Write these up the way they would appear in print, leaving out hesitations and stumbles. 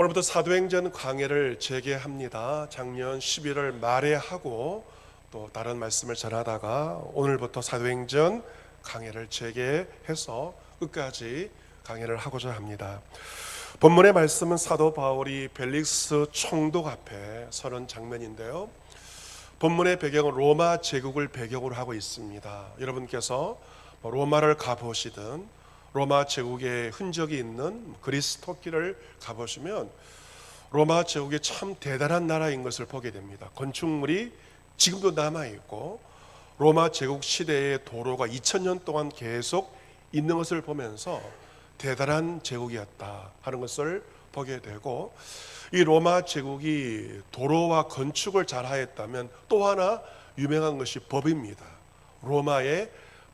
오늘부터 사도행전 강해를 재개합니다. 작년 11월 말에 하고 또 다른 말씀을 전하다가 오늘부터 사도행전 강해를 재개해서 끝까지 강해를 하고자 합니다. 본문의 말씀은 사도 바울이 벨릭스 총독 앞에 서는 장면인데요. 본문의 배경은 로마 제국을 배경으로 하고 있습니다. 여러분께서 로마를 가보시든 로마 제국의 흔적이 있는 그리스 토끼를 가보시면 로마 제국이 참 대단한 나라인 것을 보게 됩니다. 건축물이 지금도 남아있고 로마 제국 시대의 도로가 2000년 동안 계속 있는 것을 보면서 대단한 제국이었다 하는 것을 보게 되고, 이 로마 제국이 도로와 건축을 잘하였다면 또 하나 유명한 것이 법입니다. 로마의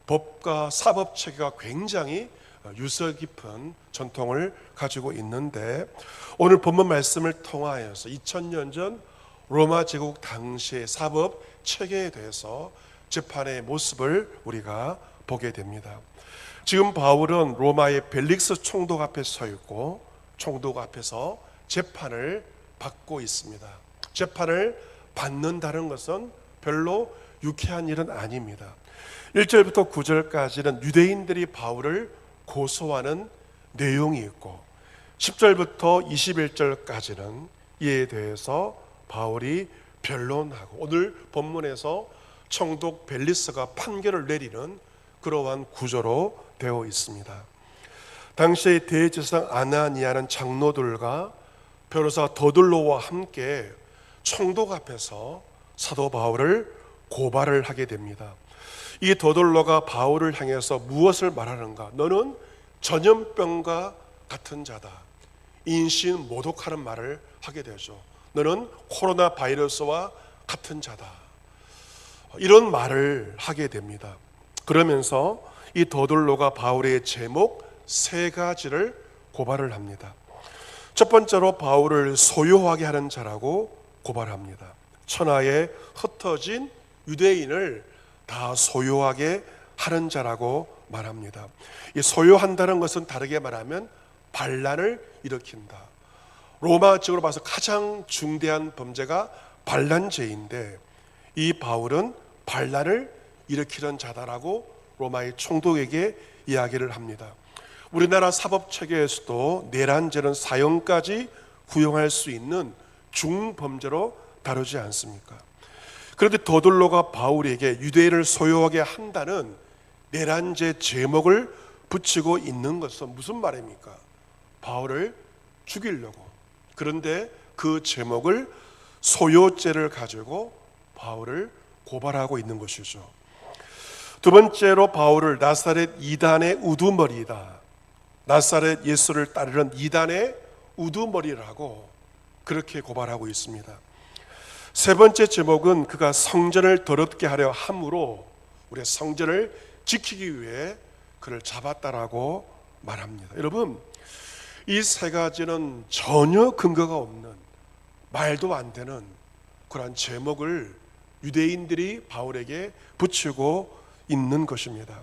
법과 사법 체계가 굉장히 유서 깊은 전통을 가지고 있는데, 오늘 본문 말씀을 통하여서 2000년 전 로마 제국 당시의 사법 체계에 대해서 재판의 모습을 우리가 보게 됩니다. 지금 바울은 로마의 벨릭스 총독 앞에 서 있고 총독 앞에서 재판을 받고 있습니다. 재판을 받는다는 것은 별로 유쾌한 일은 아닙니다. 1절부터 9절까지는 유대인들이 바울을 고소하는 내용이 있고 10절부터 21절까지는 이에 대해서 바울이 변론하고 오늘 본문에서 총독 벨리스가 판결을 내리는 그러한 구조로 되어 있습니다. 당시의 대제사장 아나니아는 장로들과 변호사 더둘로와 함께 총독 앞에서 사도 바울을 고발을 하게 됩니다. 이 더둘로가 바울을 향해서 무엇을 말하는가? 너는 전염병과 같은 자다. 인신 모독하는 말을 하게 되죠. 너는 코로나 바이러스와 같은 자다. 이런 말을 하게 됩니다. 그러면서 이 더둘로가 바울의 제목 3가지를 고발을 합니다. 첫 번째로 바울을 소요하게 하는 자라고 고발합니다. 천하에 흩어진 유대인을 다 소유하게 하는 자라고 말합니다. 이 소유한다는 것은 다르게 말하면 반란을 일으킨다. 로마 쪽으로 봐서 가장 중대한 범죄가 반란죄인데 이 바울은 반란을 일으키는 자다라고 로마의 총독에게 이야기를 합니다. 우리나라 사법체계에서도 내란죄는 사형까지 구형할 수 있는 중범죄로 다루지 않습니까? 그런데 더둘로가 바울에게 유대인을 소유하게 한다는 내란죄 제목을 붙이고 있는 것은 무슨 말입니까? 바울을 죽이려고. 그런데 그 제목을 소요죄를 가지고 바울을 고발하고 있는 것이죠. 두 번째로 바울을 나사렛 이단의 우두머리이다. 나사렛 예수를 따르는 이단의 우두머리라고 그렇게 고발하고 있습니다. 세 번째 제목은 그가 성전을 더럽게 하려 함으로 우리의 성전을 지키기 위해 그를 잡았다라고 말합니다. 여러분, 이 3가지는 전혀 근거가 없는 말도 안 되는 그러한 제목을 유대인들이 바울에게 붙이고 있는 것입니다.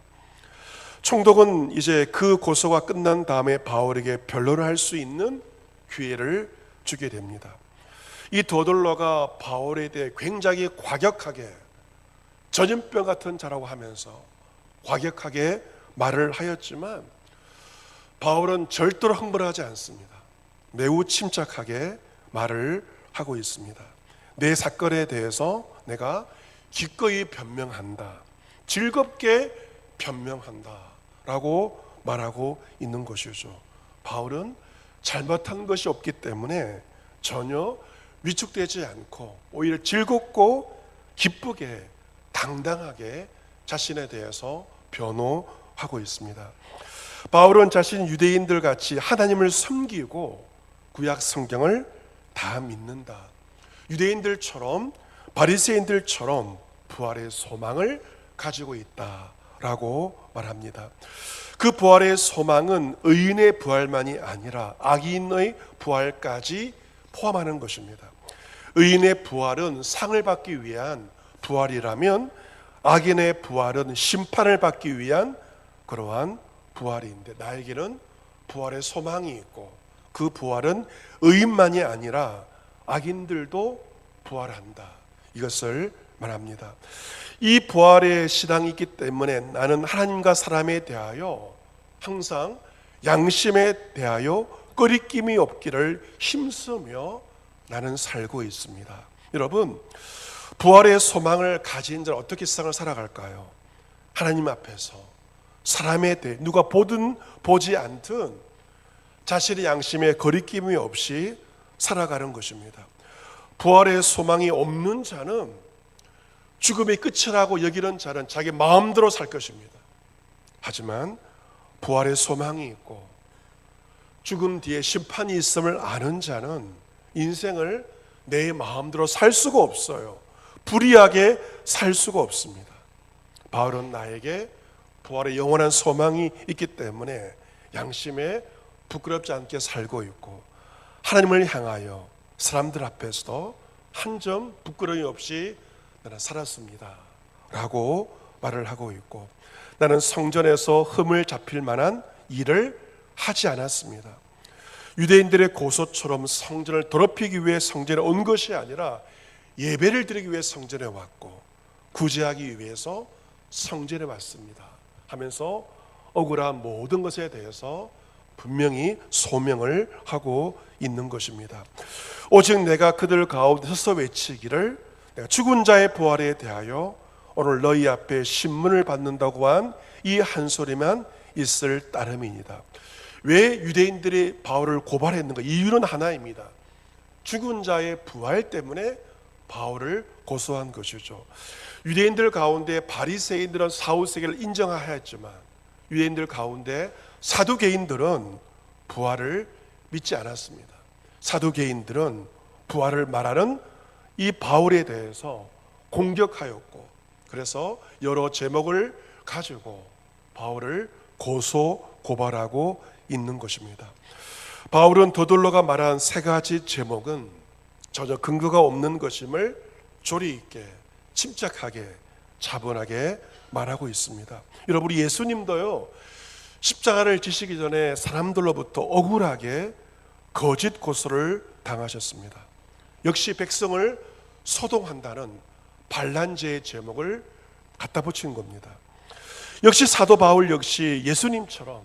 총독은 이제 그 고소가 끝난 다음에 바울에게 변론을 할 수 있는 기회를 주게 됩니다. 이 더둘로가 바울에 대해 굉장히 과격하게 전염병 같은 자라고 하면서 과격하게 말을 하였지만 바울은 절대로 흥분하지 않습니다. 매우 침착하게 말을 하고 있습니다. 내 사건에 대해서 내가 기꺼이 변명한다, 즐겁게 변명한다 라고 말하고 있는 것이죠. 바울은 잘못한 것이 없기 때문에 전혀 위축되지 않고 오히려 즐겁고 기쁘게 당당하게 자신에 대해서 변호하고 있습니다. 바울은 자신 유대인들 같이 하나님을 섬기고 구약 성경을 다 믿는다. 유대인들처럼 바리새인들처럼 부활의 소망을 가지고 있다라고 말합니다. 그 부활의 소망은 의인의 부활만이 아니라 악인의 부활까지 포함하는 것입니다. 의인의 부활은 상을 받기 위한 부활이라면 악인의 부활은 심판을 받기 위한 그러한 부활인데, 나에게는 부활의 소망이 있고 그 부활은 의인만이 아니라 악인들도 부활한다. 이것을 말합니다. 이 부활의 신앙이 있기 때문에 나는 하나님과 사람에 대하여 항상 양심에 대하여 꺼리낌이 없기를 힘쓰며 나는 살고 있습니다. 여러분, 부활의 소망을 가진 자는 어떻게 세상을 살아갈까요? 하나님 앞에서 사람에 대해 누가 보든 보지 않든 자신의 양심에 거리낌이 없이 살아가는 것입니다. 부활의 소망이 없는 자는 죽음이 끝이라고 여기는 자는 자기 마음대로 살 것입니다. 하지만 부활의 소망이 있고 죽음 뒤에 심판이 있음을 아는 자는 인생을 내 마음대로 살 수가 없어요. 불의하게 살 수가 없습니다. 바울은 나에게 부활의 영원한 소망이 있기 때문에 양심에 부끄럽지 않게 살고 있고 하나님을 향하여 사람들 앞에서도 한 점 부끄러움이 없이 나는 살았습니다 라고 말을 하고 있고, 나는 성전에서 흠을 잡힐 만한 일을 하지 않았습니다. 유대인들의 고소처럼 성전을 더럽히기 위해 성전에 온 것이 아니라 예배를 드리기 위해 성전에 왔고 구제하기 위해서 성전에 왔습니다 하면서 억울한 모든 것에 대해서 분명히 소명을 하고 있는 것입니다. 오직 내가 그들 가운데 서서 외치기를 내가 죽은 자의 부활에 대하여 오늘 너희 앞에 신문을 받는다고 한 이 한 소리만 있을 따름이니다. 왜 유대인들이 바울을 고발했는가? 이유는 하나입니다. 죽은 자의 부활 때문에 바울을 고소한 것이죠. 유대인들 가운데 바리새인들은 사후세계를 인정하였지만 유대인들 가운데 사두개인들은 부활을 믿지 않았습니다. 사두개인들은 부활을 말하는 이 바울에 대해서 공격하였고, 그래서 여러 제목을 가지고 바울을 고소 고발하고 있는 것입니다. 바울은 더둘러가 말한 세 가지 제목은 전혀 근거가 없는 것임을 조리 있게 침착하게 차분하게 말하고 있습니다. 여러분, 우리 예수님도요 십자가를 지시기 전에 사람들로부터 억울하게 거짓 고소를 당하셨습니다. 역시 백성을 소동한다는 반란죄의 제목을 갖다 붙인 겁니다. 역시 사도 바울 역시 예수님처럼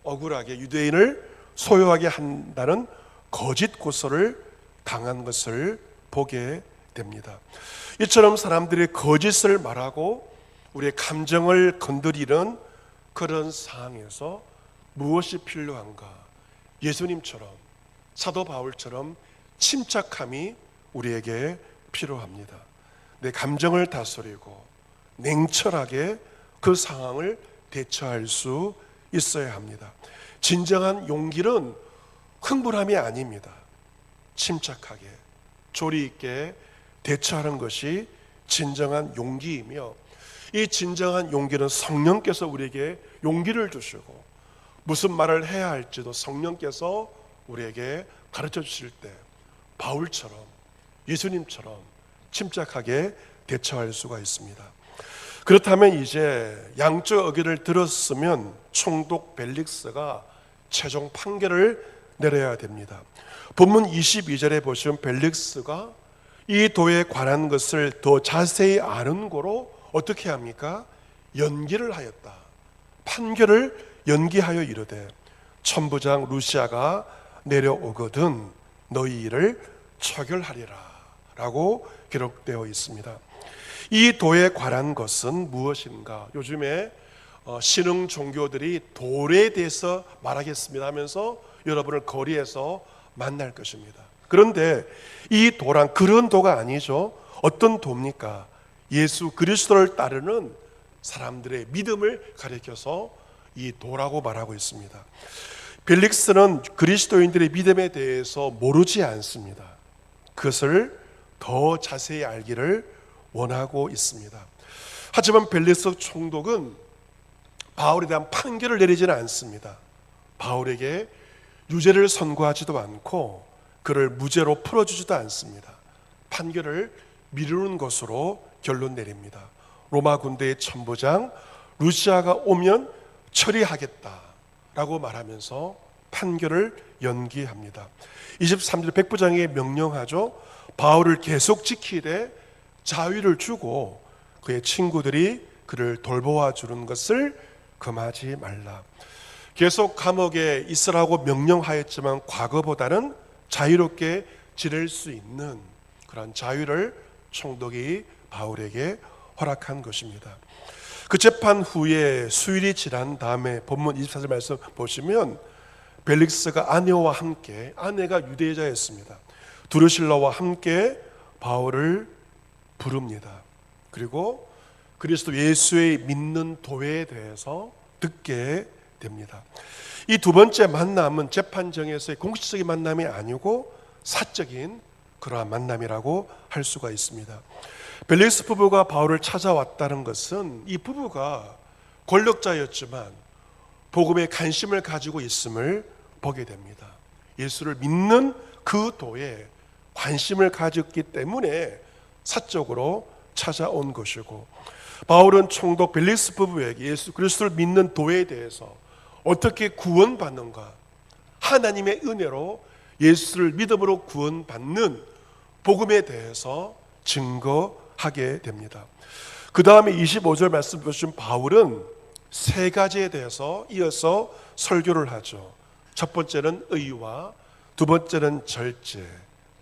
억울하게 유대인을 소요하게 한다는 거짓 고소를 당한 것을 보게 됩니다. 이처럼 사람들이 거짓을 말하고 우리의 감정을 건드리는 그런 상황에서 무엇이 필요한가? 예수님처럼 사도 바울처럼 침착함이 우리에게 필요합니다. 내 감정을 다스리고 냉철하게 그 상황을 대처할 수 있어야 합니다. 진정한 용기는 흥분함이 아닙니다. 침착하게 조리 있게 대처하는 것이 진정한 용기이며, 이 진정한 용기는 성령께서 우리에게 용기를 주시고 무슨 말을 해야 할지도 성령께서 우리에게 가르쳐 주실 때 바울처럼 예수님처럼 침착하게 대처할 수가 있습니다. 그렇다면 이제 양쪽 의견을 들었으면 총독 벨릭스가 최종 판결을 내려야 됩니다. 본문 22절에 보시면 벨릭스가 이 도에 관한 것을 더 자세히 아는 고로 어떻게 합니까? 연기를 하였다. 판결을 연기하여 이르되 천부장 루시아가 내려오거든 너희 일을 처결하리라 라고 기록되어 있습니다. 이 도에 관한 것은 무엇인가? 요즘에 신흥 종교들이 돌에 대해서 말하겠습니다 하면서 여러분을 거리에서 만날 것입니다. 그런데 이 도란 그런 도가 아니죠. 어떤 도입니까? 예수 그리스도를 따르는 사람들의 믿음을 가리켜서 이 도라고 말하고 있습니다. 벨릭스는 그리스도인들의 믿음에 대해서 모르지 않습니다. 그것을 더 자세히 알기를 원하고 있습니다. 하지만 벨릭스 총독은 바울에 대한 판결을 내리지는 않습니다. 바울에게 유죄를 선고하지도 않고 그를 무죄로 풀어주지도 않습니다. 판결을 미루는 것으로 결론 내립니다. 로마 군대의 천부장 루시아가 오면 처리하겠다라고 말하면서 판결을 연기합니다. 23절 백부장에게 명령하죠. 바울을 계속 지키되 자유를 주고 그의 친구들이 그를 돌보아 주는 것을 금하지 말라. 계속 감옥에 있으라고 명령하였지만 과거보다는 자유롭게 지낼 수 있는 그런 자유를 총독이 바울에게 허락한 것입니다. 그 재판 후에 수일이 지난 다음에 본문 24절 말씀 보시면 벨릭스가 아내와 함께, 아내가 유대자였습니다, 두루실라와 함께 바울을 부릅니다. 그리고 그리스도 예수의 믿는 도에 대해서 듣게 됩니다. 이 두 번째 만남은 재판정에서의 공식적인 만남이 아니고 사적인 그러한 만남이라고 할 수가 있습니다. 벨릭스 부부가 바울을 찾아왔다는 것은 이 부부가 권력자였지만 복음에 관심을 가지고 있음을 보게 됩니다. 예수를 믿는 그 도에 관심을 가졌기 때문에 사적으로 찾아온 것이고, 바울은 총독 벨릭스 부부에게 예수 그리스도를 믿는 도에 대해서 어떻게 구원받는가, 하나님의 은혜로 예수를 믿음으로 구원받는 복음에 대해서 증거하게 됩니다. 그 다음에 25절 말씀 보시면 바울은 세 가지에 대해서 이어서 설교를 하죠. 첫 번째는 의와, 두 번째는 절제,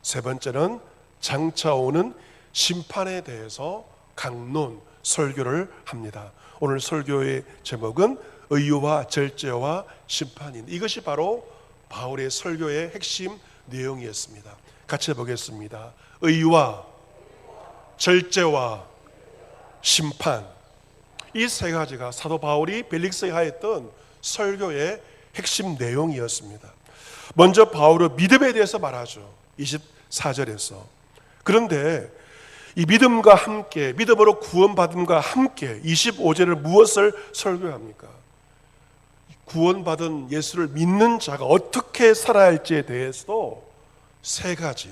세 번째는 장차 오는 심판에 대해서 강론 설교를 합니다. 오늘 설교의 제목은 의와 절제와 심판인, 이것이 바로 바울의 설교의 핵심 내용이었습니다. 같이 보겠습니다. 의와 절제와 심판, 이 세 가지가 사도 바울이 벨릭스에 하였던 설교의 핵심 내용이었습니다. 먼저 바울은 믿음에 대해서 말하죠. 24절에서. 그런데 이 믿음과 함께, 믿음으로 구원받음과 함께 25절을 무엇을 설교합니까? 구원받은 예수를 믿는 자가 어떻게 살아야 할지에 대해서도 세 가지,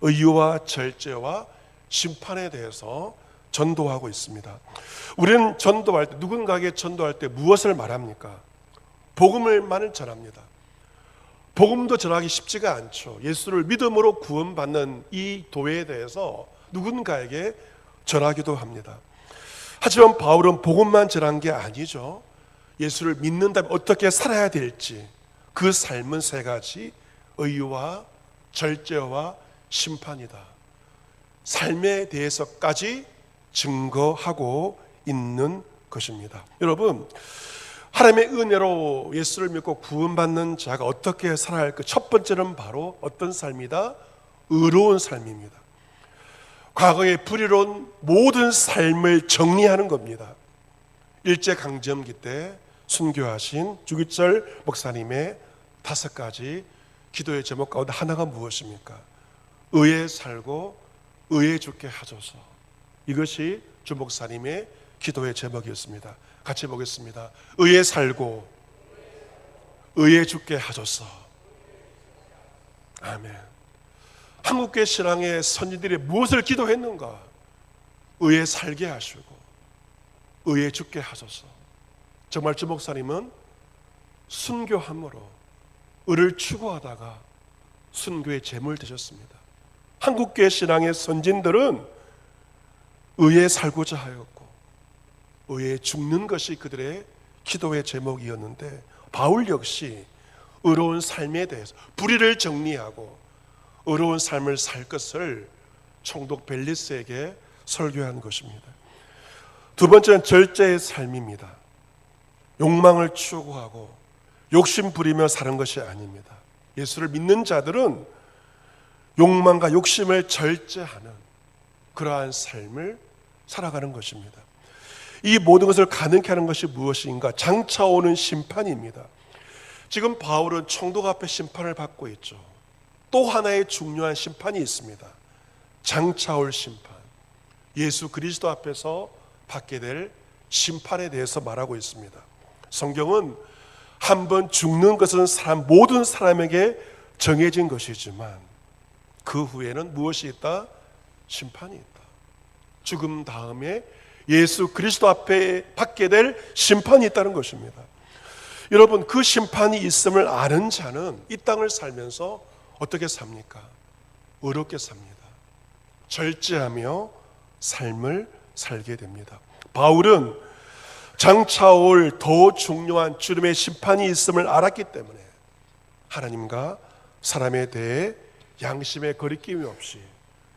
의와 절제와 심판에 대해서 전도하고 있습니다. 우리는 전도할 때, 누군가에게 전도할 때 무엇을 말합니까? 복음을만을 전합니다. 복음도 전하기 쉽지가 않죠. 예수를 믿음으로 구원받는 이 도에 대해서 누군가에게 전하기도 합니다. 하지만 바울은 복음만 전한 게 아니죠. 예수를 믿는다면 어떻게 살아야 될지, 그 삶은 세 가지, 의와 절제와 심판이다. 삶에 대해서까지 증거하고 있는 것입니다. 여러분, 하나님의 은혜로 예수를 믿고 구원받는 자가 어떻게 살아야 할까? 첫 번째는 바로 어떤 삶이다? 의로운 삶입니다. 과거의 불의로운 모든 삶을 정리하는 겁니다. 일제강점기 때 순교하신 주기철 목사님의 5가지 기도의 제목 가운데 하나가 무엇입니까? 의에 살고 의에 죽게 하소서. 이것이 주 목사님의 기도의 제목이었습니다. 같이 보겠습니다. 의에 살고 의에 죽게 하소서. 아멘. 한국교회 신앙의 선지들이 무엇을 기도했는가? 의에 살게 하시고 의에 죽게 하소서. 정말 주 목사님은 순교함으로 의를 추구하다가 순교의 제물 되셨습니다. 한국교회 신앙의 선진들은 의에 살고자 하였고 의에 죽는 것이 그들의 기도의 제목이었는데, 바울 역시 의로운 삶에 대해서 불의를 정리하고 의로운 삶을 살 것을 총독 벨릭스에게 설교한 것입니다. 두 번째는 절제의 삶입니다. 욕망을 추구하고 욕심 부리며 사는 것이 아닙니다. 예수를 믿는 자들은 욕망과 욕심을 절제하는 그러한 삶을 살아가는 것입니다. 이 모든 것을 가능케 하는 것이 무엇인가? 장차 오는 심판입니다. 지금 바울은 총독 앞에 심판을 받고 있죠. 또 하나의 중요한 심판이 있습니다. 장차 올 심판, 예수 그리스도 앞에서 받게 될 심판에 대해서 말하고 있습니다. 성경은 한번 죽는 것은 모든 사람에게 정해진 것이지만 그 후에는 무엇이 있다? 심판이 있다. 죽음 다음에 예수 그리스도 앞에 받게 될 심판이 있다는 것입니다. 여러분, 그 심판이 있음을 아는 자는 이 땅을 살면서 어떻게 삽니까? 의롭게 삽니다. 절제하며 삶을 살게 됩니다. 바울은 장차 올 더 중요한 주님의 심판이 있음을 알았기 때문에 하나님과 사람에 대해 양심의 거리낌이 없이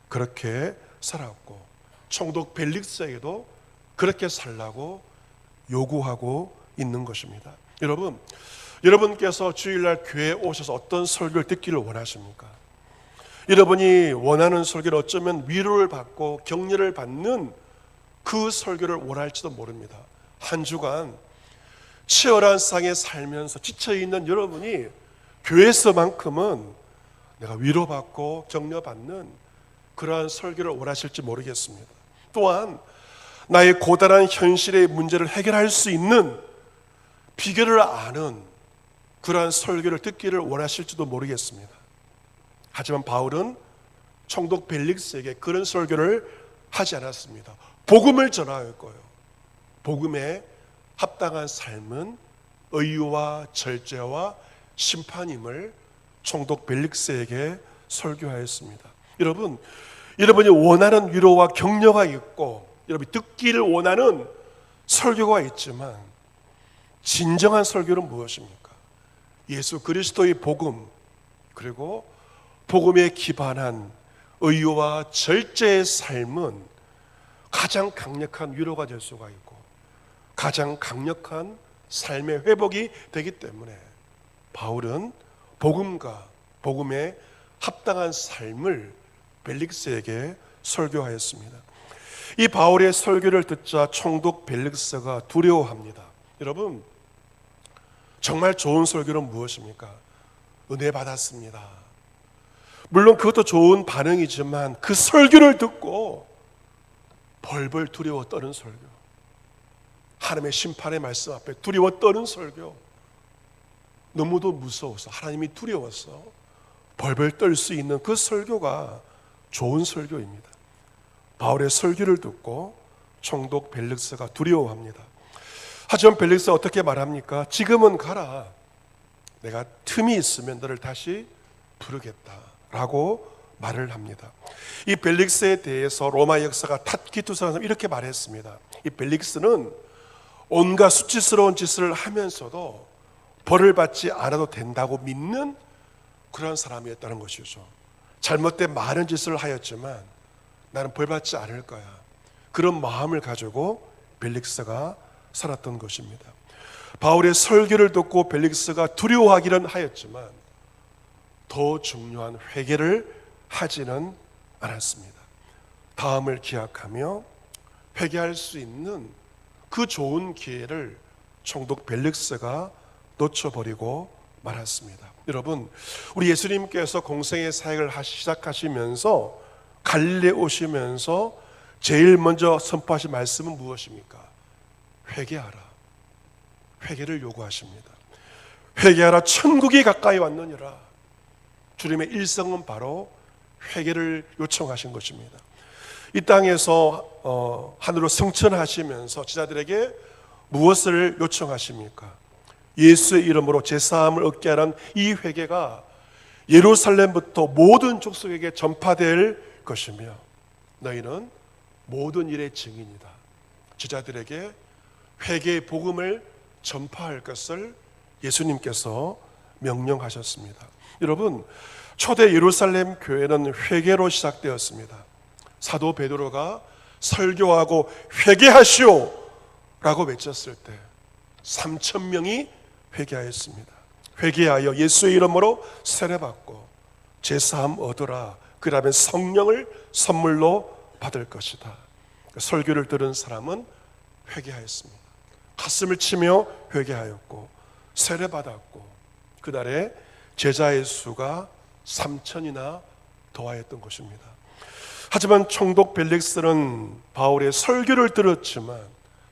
그렇게 살았고, 총독 벨릭스에게도 그렇게 살라고 요구하고 있는 것입니다. 여러분, 여러분께서 주일날 교회에 오셔서 어떤 설교를 듣기를 원하십니까? 여러분이 원하는 설교를 어쩌면 위로를 받고 격려를 받는 그 설교를 원할지도 모릅니다. 한 주간 치열한 상에 살면서 지쳐있는 여러분이 교회에서만큼은 내가 위로받고 격려받는 그러한 설교를 원하실지 모르겠습니다. 또한 나의 고단한 현실의 문제를 해결할 수 있는 비결을 아는 그러한 설교를 듣기를 원하실지도 모르겠습니다. 하지만 바울은 총독 벨릭스에게 그런 설교를 하지 않았습니다. 복음을 전하였고요, 복음에 합당한 삶은 의와 절제와 심판임을 총독 벨릭스에게 설교하였습니다. 여러분, 여러분이 원하는 위로와 격려가 있고 여러분이 듣기를 원하는 설교가 있지만 진정한 설교는 무엇입니까? 예수 그리스도의 복음, 그리고 복음에 기반한 의와 절제의 삶은 가장 강력한 위로가 될 수가 있고 가장 강력한 삶의 회복이 되기 때문에 바울은 복음과 복음에 합당한 삶을 벨릭스에게 설교하였습니다. 이 바울의 설교를 듣자 총독 벨릭스가 두려워합니다. 여러분, 정말 좋은 설교는 무엇입니까? 은혜 받았습니다. 물론 그것도 좋은 반응이지만 그 설교를 듣고 벌벌 두려워 떠는 설교, 하나님의 심판의 말씀 앞에 두려워 떠는 설교, 너무도 무서워서 하나님이 두려워서 벌벌 떨 수 있는 그 설교가 좋은 설교입니다. 바울의 설교를 듣고 총독 벨릭스가 두려워합니다. 하지만 벨릭스가 어떻게 말합니까? 지금은 가라, 내가 틈이 있으면 너를 다시 부르겠다라고 말을 합니다. 이 벨릭스에 대해서 로마 역사가 타키투스는 이렇게 말했습니다. 이 벨릭스는 온갖 수치스러운 짓을 하면서도 벌을 받지 않아도 된다고 믿는 그런 사람이었다는 것이죠. 잘못된 많은 짓을 하였지만 나는 벌 받지 않을 거야, 그런 마음을 가지고 벨릭스가 살았던 것입니다. 바울의 설교를 듣고 벨릭스가 두려워하기는 하였지만 더 중요한 회개를 하지는 않았습니다. 다음을 기약하며 회개할 수 있는 그 좋은 기회를 총독 벨릭스가 놓쳐버리고 말았습니다. 여러분, 우리 예수님께서 공생의 사역을 시작하시면서 갈릴리에 오시면서 제일 먼저 선포하신 말씀은 무엇입니까? 회개하라. 회개를 요구하십니다. 회개하라, 천국이 가까이 왔느니라. 주님의 일성은 바로 회개를 요청하신 것입니다. 이 땅에서 하늘로 승천하시면서 제자들에게 무엇을 요청하십니까? 예수의 이름으로 제사함을 얻게 하는 이 회개가 예루살렘부터 모든 족속에게 전파될 것이며 너희는 모든 일의 증인이다. 제자들에게 회개의 복음을 전파할 것을 예수님께서 명령하셨습니다. 여러분, 초대 예루살렘 교회는 회개로 시작되었습니다. 사도 베드로가 설교하고 회개하시오 라고 외쳤을 때 3,000명이 회개하였습니다. 회개하여 예수의 이름으로 세례받고 제사함 얻으라, 그러면 성령을 선물로 받을 것이다. 설교를 들은 사람은 회개하였습니다. 가슴을 치며 회개하였고 세례받았고 그날에 제자의 수가 3,000이나 더하였던 것입니다. 하지만 총독 벨릭스는 바울의 설교를 들었지만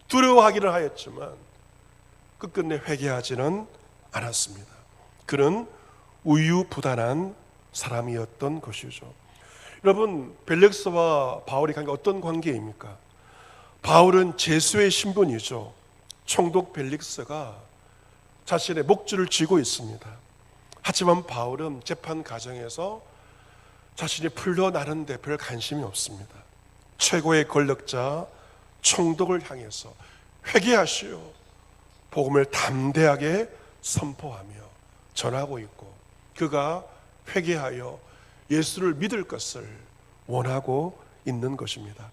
두려워하기를 하였지만 끝끝내 회개하지는 않았습니다. 그는 우유부단한 사람이었던 것이죠. 여러분, 벨릭스와 바울의 관계가 어떤 관계입니까? 바울은 제수의 신분이죠. 총독 벨릭스가 자신의 목줄을 쥐고 있습니다. 하지만 바울은 재판 과정에서 자신이 풀려나는데 별 관심이 없습니다. 최고의 권력자 총독을 향해서 회개하시오, 복음을 담대하게 선포하며 전하고 있고, 그가 회개하여 예수를 믿을 것을 원하고 있는 것입니다.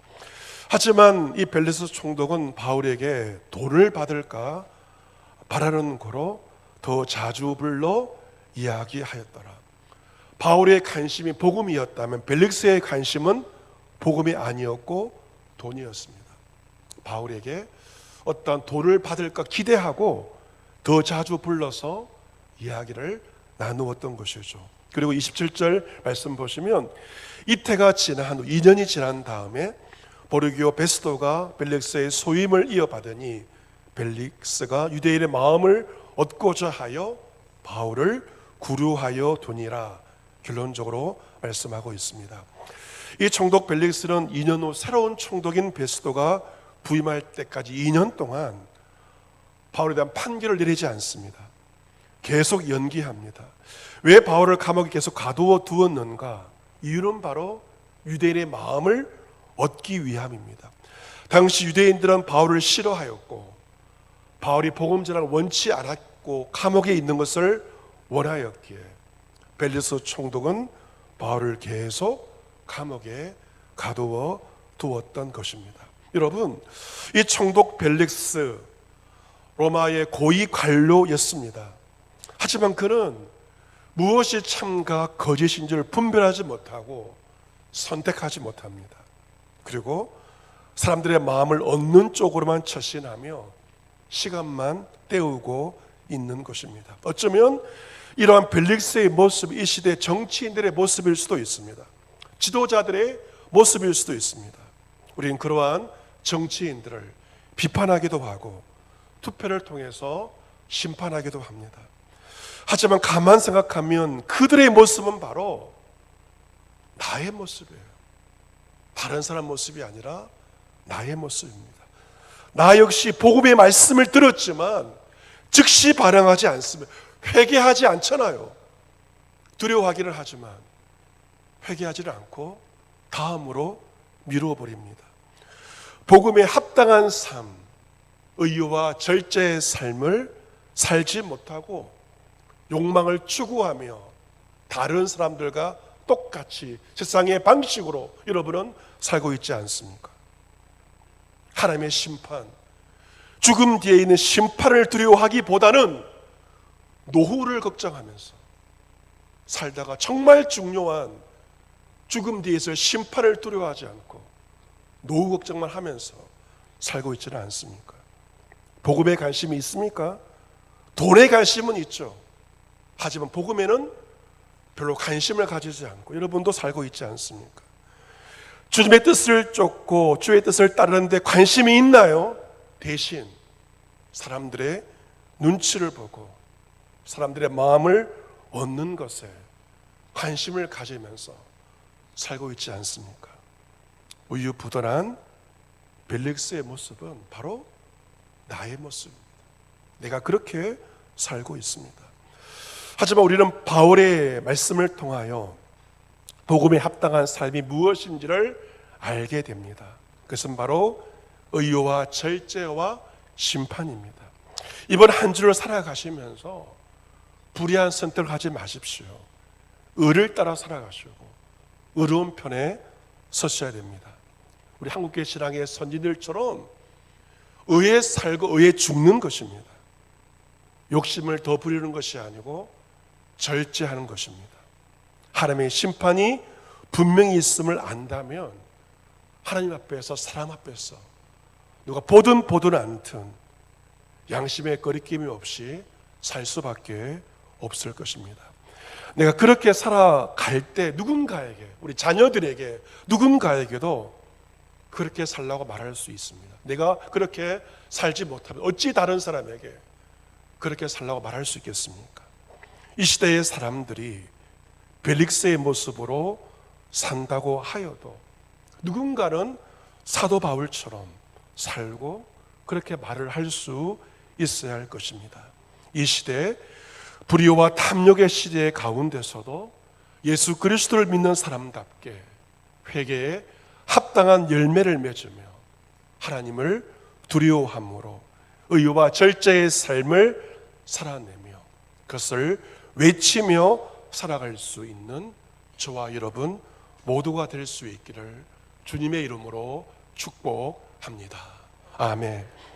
하지만 이 벨리스 총독은 바울에게 돈을 받을까 바라는 거로 더 자주 불러 이야기하였더라. 바울의 관심이 복음이었다면 벨릭스의 관심은 복음이 아니었고 돈이었습니다. 바울에게 어떤 돈을 받을까 기대하고 더 자주 불러서 이야기를 나누었던 것이죠. 그리고 27절 말씀 보시면, 이태가 지난 후 2년이 지난 다음에 보르기오 베스도가 벨릭스의 소임을 이어받으니 벨릭스가 유대인의 마음을 얻고자 하여 바울을 구류하여 두니라, 결론적으로 말씀하고 있습니다. 이 총독 벨릭스는 2년 후 새로운 총독인 베스도가 부임할 때까지 2년 동안 바울에 대한 판결을 내리지 않습니다. 계속 연기합니다. 왜 바울을 감옥에 계속 가두어 두었는가? 이유는 바로 유대인의 마음을 얻기 위함입니다. 당시 유대인들은 바울을 싫어하였고 바울이 복음 전환을 원치 않았고 감옥에 있는 것을 원하였기에 벨리스 총독은 바울을 계속 감옥에 가두어 두었던 것입니다. 여러분, 이 총독 벨릭스 로마의 고위 관료였습니다. 하지만 그는 무엇이 참과 거짓인지를 분별하지 못하고 선택하지 못합니다. 그리고 사람들의 마음을 얻는 쪽으로만 처신하며 시간만 때우고 있는 것입니다. 어쩌면 이러한 벨릭스의 모습이 이 시대 정치인들의 모습일 수도 있습니다. 지도자들의 모습일 수도 있습니다. 우리는 그러한 정치인들을 비판하기도 하고 투표를 통해서 심판하기도 합니다. 하지만 가만 생각하면 그들의 모습은 바로 나의 모습이에요. 다른 사람 모습이 아니라 나의 모습입니다. 나 역시 복음의 말씀을 들었지만 즉시 반응하지 않습니다. 회개하지 않잖아요. 두려워하기를 하지만 회개하지를 않고 다음으로 미루어 버립니다. 복음에 합당한 삶, 의와 절제의 삶을 살지 못하고 욕망을 추구하며 다른 사람들과 똑같이 세상의 방식으로 여러분은 살고 있지 않습니까? 하나님의 심판, 죽음 뒤에 있는 심판을 두려워하기보다는 노후를 걱정하면서 살다가 정말 중요한 죽음 뒤에 있을 심판을 두려워하지 않고 노후 걱정만 하면서 살고 있지는 않습니까? 복음에 관심이 있습니까? 돈에 관심은 있죠. 하지만 복음에는 별로 관심을 가지지 않고 여러분도 살고 있지 않습니까? 주님의 뜻을 쫓고 주의 뜻을 따르는데 관심이 있나요? 대신 사람들의 눈치를 보고 사람들의 마음을 얻는 것에 관심을 가지면서 살고 있지 않습니까? 우유부단한 벨릭스의 모습은 바로 나의 모습입니다. 내가 그렇게 살고 있습니다. 하지만 우리는 바울의 말씀을 통하여 복음에 합당한 삶이 무엇인지를 알게 됩니다. 그것은 바로 의와 절제와 심판입니다. 이번 한 주를 살아가시면서 불의한 선택을 하지 마십시오. 의를 따라 살아가시고 의로운 편에 서셔야 됩니다. 우리 한국교회 신앙의 선진들처럼 의에 살고 의에 죽는 것입니다. 욕심을 더 부리는 것이 아니고 절제하는 것입니다. 하나님의 심판이 분명히 있음을 안다면 하나님 앞에서 사람 앞에서 누가 보든 않든 양심의 거리낌이 없이 살 수밖에 없을 것입니다. 내가 그렇게 살아갈 때 누군가에게, 우리 자녀들에게, 누군가에게도 그렇게 살라고 말할 수 있습니다. 내가 그렇게 살지 못하면 어찌 다른 사람에게 그렇게 살라고 말할 수 있겠습니까? 이 시대의 사람들이 벨릭스의 모습으로 산다고 하여도 누군가는 사도 바울처럼 살고 그렇게 말을 할 수 있어야 할 것입니다. 이 시대 불의와 탐욕의 시대 가운데서도 예수 그리스도를 믿는 사람답게 회개에 합당한 열매를 맺으며 하나님을 두려워함으로 의와 절제의 삶을 살아내며 그것을 외치며 살아갈 수 있는 저와 여러분 모두가 될 수 있기를 주님의 이름으로 축복합니다. 아멘.